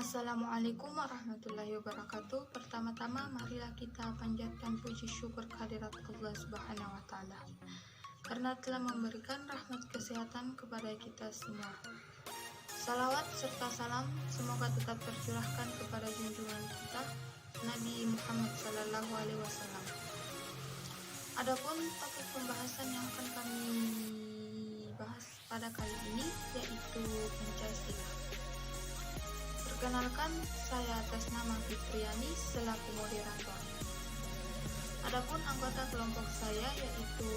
Assalamualaikum warahmatullahi wabarakatuh. Pertama-tama marilah kita panjatkan puji syukur kehadirat Allah Subhanahu wa taala karena telah memberikan rahmat kesehatan kepada kita semua. Salawat serta salam semoga tetap tercurahkan kepada junjungan kita Nabi Muhammad sallallahu alaihi wasallam. Adapun topik pembahasan yang akan kami bahas pada kali ini yaitu Pancasila. Perkenalkan, saya atas nama Fitriani selaku moderator. Adapun anggota kelompok saya yaitu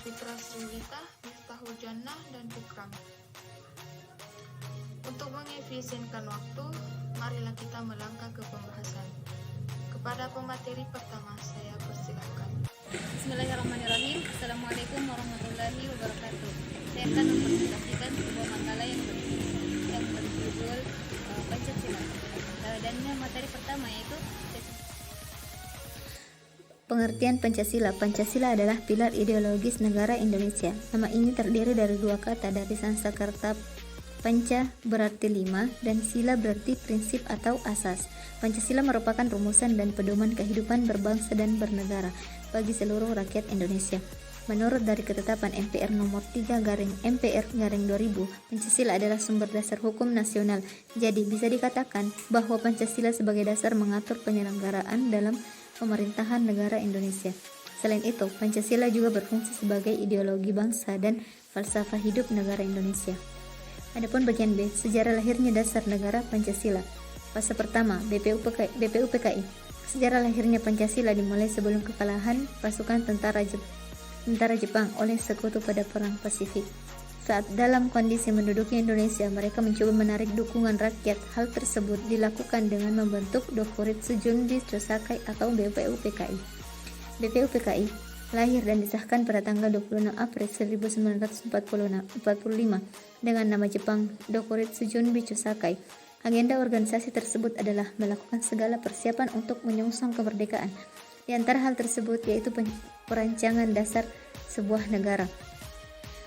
Fitra Sriwita, Miftahul Jannah, dan Bukram. Untuk mengefisienkan waktu, marilah kita melangkah ke pembahasan. Kepada pemateri pertama, saya persilakan. Bismillahirrahmanirrahim. Assalamualaikum warahmatullahi wabarakatuh. Saya akan mempresentasikan sebuah makalah yang berjudul Pancasila. Dan materi pertama yaitu pengertian Pancasila. Pancasila adalah pilar ideologis negara Indonesia. Nama ini terdiri dari dua kata dari Sanskerta. Panca berarti lima dan sila berarti prinsip atau asas. Pancasila merupakan rumusan dan pedoman kehidupan berbangsa dan bernegara bagi seluruh rakyat Indonesia. Menurut dari ketetapan MPR nomor 3/MPR/2000, Pancasila adalah sumber dasar hukum nasional. Jadi bisa dikatakan bahwa Pancasila sebagai dasar mengatur penyelenggaraan dalam pemerintahan negara Indonesia. Selain itu, Pancasila juga berfungsi sebagai ideologi bangsa dan falsafah hidup negara Indonesia. Adapun bagian B, sejarah lahirnya dasar negara Pancasila. Fase pertama, BPUPKI. Sejarah lahirnya Pancasila dimulai sebelum kekalahan pasukan tentara Jepang oleh sekutu pada Perang Pasifik. Saat dalam kondisi menduduki Indonesia, mereka mencoba menarik dukungan rakyat. Hal tersebut dilakukan dengan membentuk Dokuritsu Junbi Chosakai atau BPUPKI. BPUPKI lahir dan disahkan pada tanggal 26 April 1945 dengan nama Jepang Dokuritsu Junbi Chosakai. Agenda organisasi tersebut adalah melakukan segala persiapan untuk menyongsong kemerdekaan. Di antara hal tersebut yaitu perancangan dasar sebuah negara.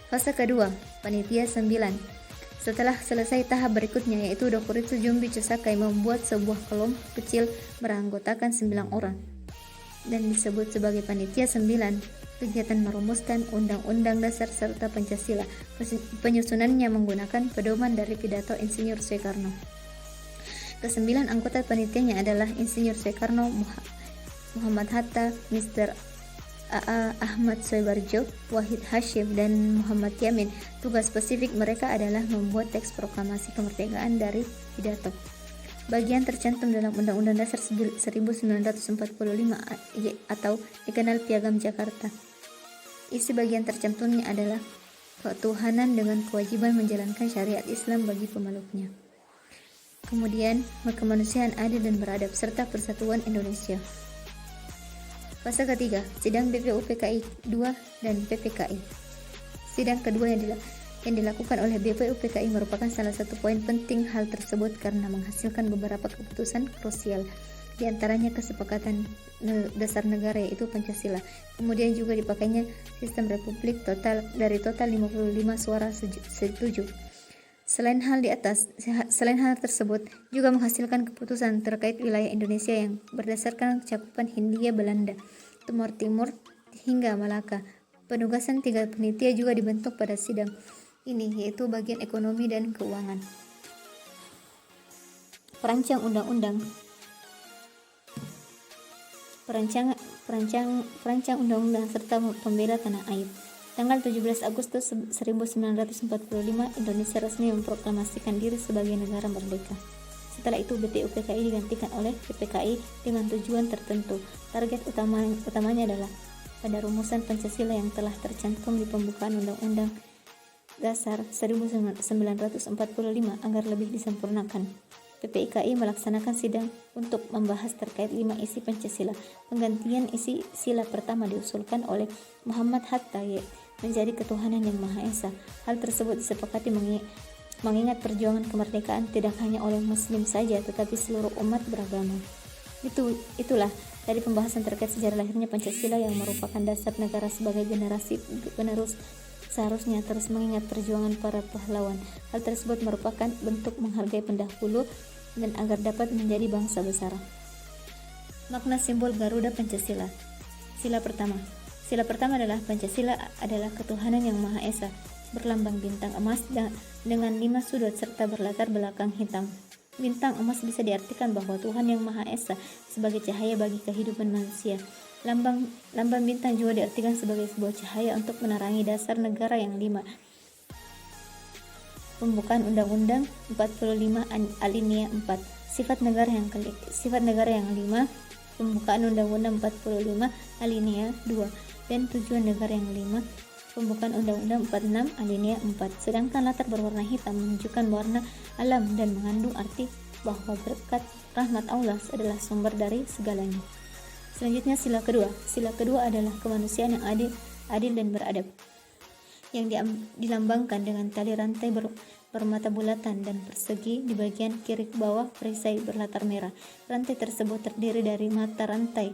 Fase kedua, Panitia 9. Setelah selesai tahap berikutnya yaitu Dokuritsu Junbi Chosakai membuat sebuah kelompok kecil beranggotakan 9 orang dan disebut sebagai Panitia 9. Kegiatan merumuskan Undang-Undang Dasar serta Pancasila. Penyusunannya menggunakan pedoman dari pidato Insinyur Soekarno. Kesembilan anggota panitianya adalah Insinyur Soekarno, Muhammad Hatta, Mr. A.A. Ahmad Soebarjo, Wahid Hashim, dan Muhammad Yamin. Tugas spesifik mereka adalah membuat teks proklamasi kemerdekaan dari pidato. Bagian tercantum dalam Undang-Undang Dasar 1945 atau dikenal Piagam Jakarta. Isi bagian tercantumnya adalah ketuhanan dengan kewajiban menjalankan syariat Islam bagi pemeluknya. Kemudian, kemanusiaan adil dan beradab serta persatuan Indonesia. Fase ketiga, sidang BPUPKI 2 dan PPKI. Sidang kedua yang dilakukan oleh BPUPKI merupakan salah satu poin penting hal tersebut karena menghasilkan beberapa keputusan krusial, di antaranya kesepakatan dasar negara yaitu Pancasila. Kemudian juga dipakainya sistem republik dari total 55 suara setuju. Selain hal tersebut juga menghasilkan keputusan terkait wilayah Indonesia yang berdasarkan cakupan Hindia Belanda, Timur Timur hingga Malaka. Penugasan 3 panitia juga dibentuk pada sidang ini yaitu bagian ekonomi dan keuangan. Perancang undang-undang serta pembela tanah air. Tanggal 17 Agustus 1945, Indonesia resmi memproklamasikan diri sebagai negara merdeka. Setelah itu, BPUPKI digantikan oleh PPKI dengan tujuan tertentu. Target utamanya adalah pada rumusan Pancasila yang telah tercantum di pembukaan Undang-Undang Dasar 1945 agar lebih disempurnakan. PPKI melaksanakan sidang untuk membahas terkait 5 isi Pancasila. Penggantian isi sila pertama diusulkan oleh Muhammad Hatta menjadi ketuhanan yang Maha Esa. Hal tersebut disepakati mengingat perjuangan kemerdekaan tidak hanya oleh Muslim saja, tetapi seluruh umat beragama. Itulah dari pembahasan terkait sejarah lahirnya Pancasila yang merupakan dasar negara sebagai generasi penerus seharusnya terus mengingat perjuangan para pahlawan. Hal tersebut merupakan bentuk menghargai pendahulu dan agar dapat menjadi bangsa besar. Makna simbol Garuda Pancasila. Sila pertama. Sila pertama adalah Pancasila adalah ketuhanan yang Maha Esa, berlambang bintang emas dengan 5 sudut serta berlatar belakang hitam. Bintang emas bisa diartikan bahwa Tuhan yang Maha Esa sebagai cahaya bagi kehidupan manusia. Lambang bintang juga diartikan sebagai sebuah cahaya untuk menerangi dasar negara yang 5. Pembukaan Undang-Undang 45 alinea 4. Sifat negara yang 5. Pembukaan Undang-Undang 45 alinea 2 dan tujuan negara yang 5. Pembukaan Undang-Undang 46 alinea 4. Sedangkan latar berwarna hitam menunjukkan warna alam dan mengandung arti bahwa berkat rahmat Allah adalah sumber dari segalanya. Selanjutnya sila kedua. Sila kedua adalah kemanusiaan yang adil dan beradab, yang dilambangkan dengan tali rantai bermata bulatan dan persegi di bagian kiri bawah perisai berlatar merah. Rantai tersebut terdiri dari mata rantai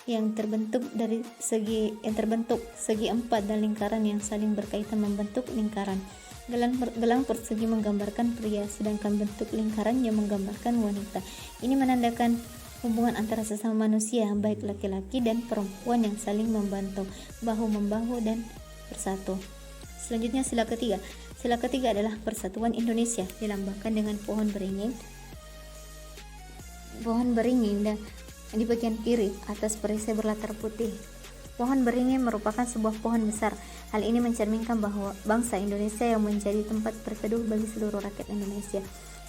yang terbentuk segi 4 dan lingkaran yang saling berkaitan membentuk lingkaran. Gelang persegi menggambarkan pria, sedangkan bentuk lingkarannya menggambarkan wanita. Ini menandakan hubungan antara sesama manusia, baik laki-laki dan perempuan yang saling membantu, bahu-membahu dan bersatu. Selanjutnya sila ketiga. Sila ketiga adalah Persatuan Indonesia, dilambangkan dengan pohon beringin dan di bagian kiri atas perisai berlatar putih. Pohon beringin merupakan sebuah pohon besar. Hal ini mencerminkan bahwa bangsa Indonesia yang menjadi tempat berteduh bagi seluruh rakyat Indonesia.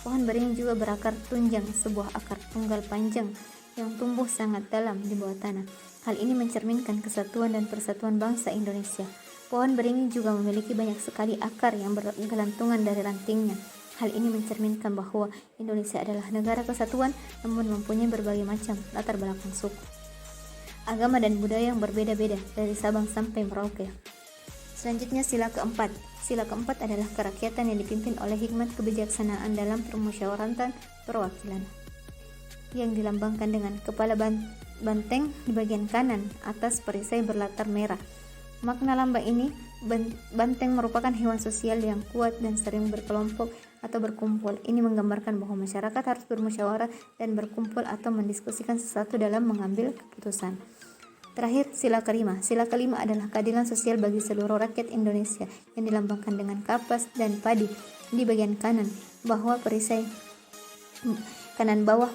Pohon beringin juga berakar tunjang, sebuah akar tunggal panjang yang tumbuh sangat dalam di bawah tanah. Hal ini mencerminkan kesatuan dan persatuan bangsa Indonesia. Pohon beringin juga memiliki banyak sekali akar yang bergelantungan dari rantingnya. Hal ini mencerminkan bahwa Indonesia adalah negara kesatuan namun mempunyai berbagai macam latar belakang suku, agama dan budaya yang berbeda-beda dari Sabang sampai Merauke. Selanjutnya sila keempat. Sila keempat adalah kerakyatan yang dipimpin oleh hikmat kebijaksanaan dalam permusyawaratan perwakilan, yang dilambangkan dengan kepala banteng di bagian kanan atas perisai berlatar merah. Makna lambang ini, banteng merupakan hewan sosial yang kuat dan sering berkelompok atau berkumpul. Ini menggambarkan bahwa masyarakat harus bermusyawarah dan berkumpul atau mendiskusikan sesuatu dalam mengambil keputusan. Terakhir, sila kelima. Sila kelima adalah keadilan sosial bagi seluruh rakyat Indonesia, yang dilambangkan dengan kapas dan padi di bagian kanan bawah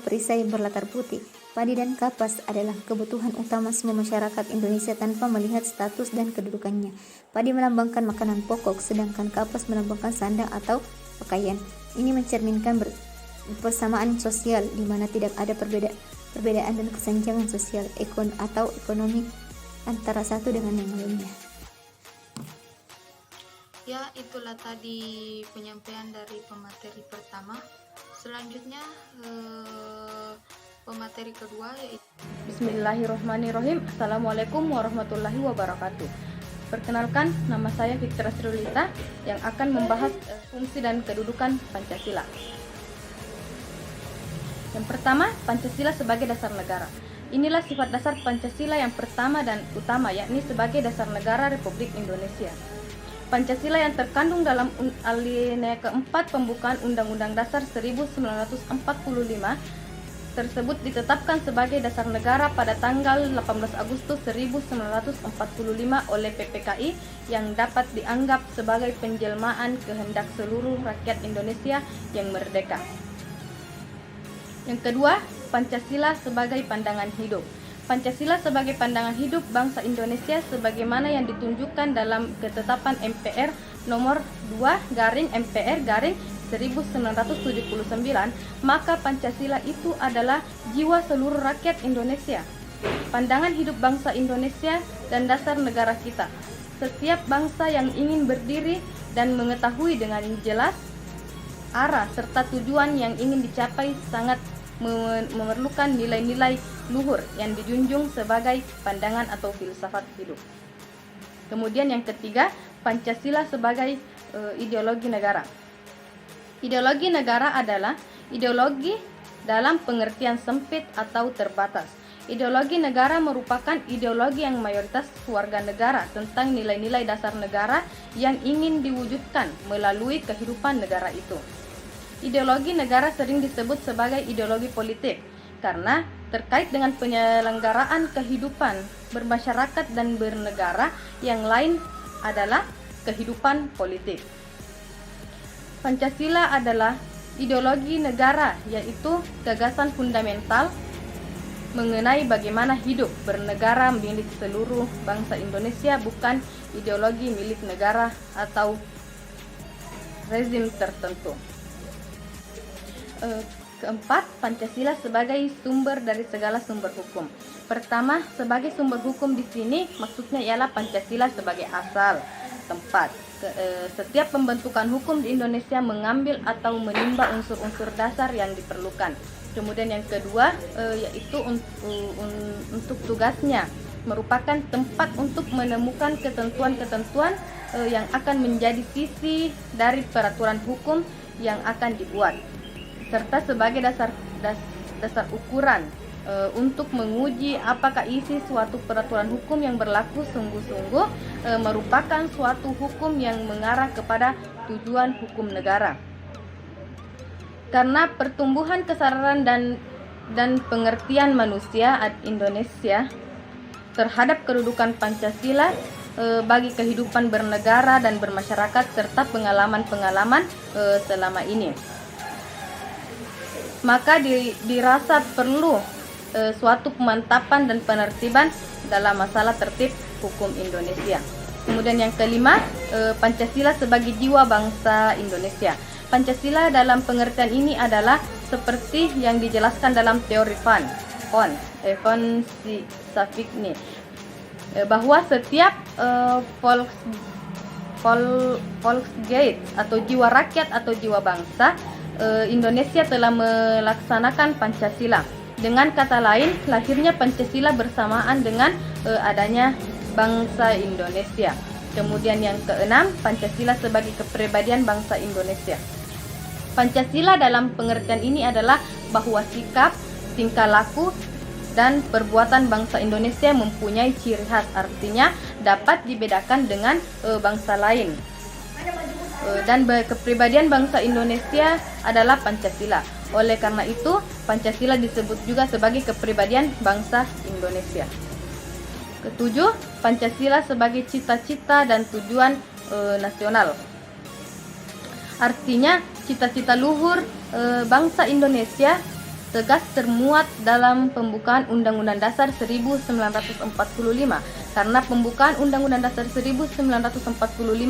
perisai berlatar putih. Padi dan kapas adalah kebutuhan utama semua masyarakat Indonesia tanpa melihat status dan kedudukannya. Padi melambangkan makanan pokok, sedangkan kapas melambangkan sandang atau pakaian. Ini mencerminkan persamaan sosial di mana tidak ada perbedaan dan kesenjangan sosial atau ekonomi antara satu dengan yang lainnya. Ya, itulah tadi penyampaian dari pemateri pertama. Selanjutnya pemateri kedua yaitu Bismillahirrahmanirrahim. Assalamualaikum warahmatullahi wabarakatuh. Perkenalkan, nama saya Fitra Srulita yang akan membahas fungsi dan kedudukan Pancasila. Yang pertama, Pancasila sebagai dasar negara. Inilah sifat dasar Pancasila yang pertama dan utama, yakni sebagai dasar negara Republik Indonesia. Pancasila yang terkandung dalam alinea keempat pembukaan Undang-Undang Dasar 1945 tersebut ditetapkan sebagai dasar negara pada tanggal 18 Agustus 1945 oleh PPKI yang dapat dianggap sebagai penjelmaan kehendak seluruh rakyat Indonesia yang merdeka. Yang kedua, Pancasila sebagai pandangan hidup. Pancasila sebagai pandangan hidup bangsa Indonesia sebagaimana yang ditunjukkan dalam ketetapan MPR nomor 2/MPR/1979, maka Pancasila itu adalah jiwa seluruh rakyat Indonesia, pandangan hidup bangsa Indonesia dan dasar negara kita. Setiap bangsa yang ingin berdiri dan mengetahui dengan jelas arah serta tujuan yang ingin dicapai sangat memerlukan nilai-nilai luhur yang dijunjung sebagai pandangan atau filsafat hidup. Kemudian yang ketiga, Pancasila sebagai ideologi negara. Ideologi negara adalah ideologi dalam pengertian sempit atau terbatas. Ideologi negara merupakan ideologi yang mayoritas warga negara tentang nilai-nilai dasar negara yang ingin diwujudkan melalui kehidupan negara itu. Ideologi negara sering disebut sebagai ideologi politik karena terkait dengan penyelenggaraan kehidupan bermasyarakat dan bernegara, yang lain adalah kehidupan politik. Pancasila adalah ideologi negara, yaitu gagasan fundamental mengenai bagaimana hidup bernegara milik seluruh bangsa Indonesia, bukan ideologi milik negara atau rezim tertentu. Keempat, Pancasila sebagai sumber dari segala sumber hukum. Pertama, sebagai sumber hukum di sini maksudnya ialah Pancasila sebagai asal tempat. Setiap pembentukan hukum di Indonesia mengambil atau menimba unsur-unsur dasar yang diperlukan. Kemudian yang kedua, yaitu untuk tugasnya merupakan tempat untuk menemukan ketentuan-ketentuan yang akan menjadi sisi dari peraturan hukum yang akan dibuat, serta sebagai dasar ukuran untuk menguji apakah isi suatu peraturan hukum yang berlaku sungguh-sungguh merupakan suatu hukum yang mengarah kepada tujuan hukum negara. Karena pertumbuhan kesadaran dan pengertian manusia Indonesia terhadap kedudukan Pancasila bagi kehidupan bernegara dan bermasyarakat serta pengalaman-pengalaman selama ini, maka dirasa perlu suatu pemantapan dan penertiban dalam masalah tertib hukum Indonesia. Kemudian yang kelima, Pancasila sebagai jiwa bangsa Indonesia. Pancasila dalam pengertian ini adalah seperti yang dijelaskan dalam teori von Savigny, bahwa setiap Volksgeist atau jiwa rakyat atau jiwa bangsa Indonesia telah melaksanakan Pancasila. Dengan kata lain, lahirnya Pancasila bersamaan dengan adanya bangsa Indonesia. Kemudian yang keenam, Pancasila sebagai kepribadian bangsa Indonesia. Pancasila dalam pengertian ini adalah bahwa sikap, tingkah laku, dan perbuatan bangsa Indonesia mempunyai ciri khas, artinya dapat dibedakan dengan bangsa lain. Dan kepribadian bangsa Indonesia adalah Pancasila. Oleh karena itu, Pancasila disebut juga sebagai kepribadian bangsa Indonesia. Ketujuh, Pancasila sebagai cita-cita dan tujuan nasional. Artinya, cita-cita luhur bangsa Indonesia tegas termuat dalam pembukaan Undang-Undang Dasar 1945. Karena pembukaan Undang-Undang Dasar 1945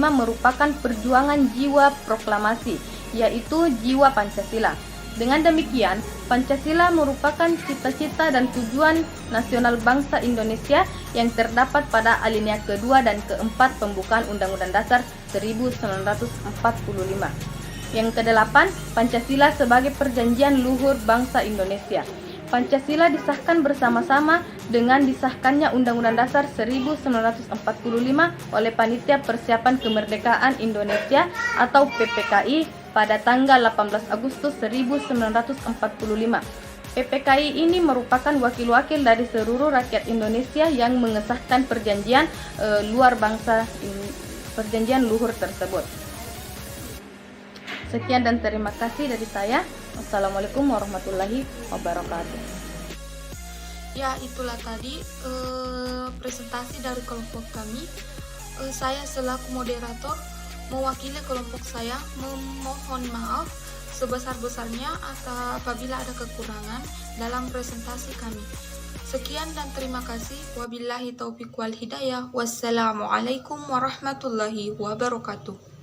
merupakan perjuangan jiwa proklamasi, yaitu jiwa Pancasila. Dengan demikian, Pancasila merupakan cita-cita dan tujuan nasional bangsa Indonesia yang terdapat pada alinea kedua dan keempat pembukaan Undang-Undang Dasar 1945. Yang kedelapan, Pancasila sebagai perjanjian luhur bangsa Indonesia. Pancasila disahkan bersama-sama dengan disahkannya Undang-Undang Dasar 1945 oleh Panitia Persiapan Kemerdekaan Indonesia atau PPKI pada tanggal 18 Agustus 1945. PPKI ini merupakan wakil-wakil dari seluruh rakyat Indonesia yang mengesahkan perjanjian perjanjian luhur tersebut. Sekian dan terima kasih dari saya. Wassalamualaikum warahmatullahi wabarakatuh. Ya, itulah tadi presentasi dari kelompok kami. Saya selaku moderator mewakili kelompok saya memohon maaf sebesar-besarnya apabila ada kekurangan dalam presentasi kami. Sekian dan terima kasih. Wabillahi taufiq wal hidayah. Wassalamualaikum warahmatullahi wabarakatuh.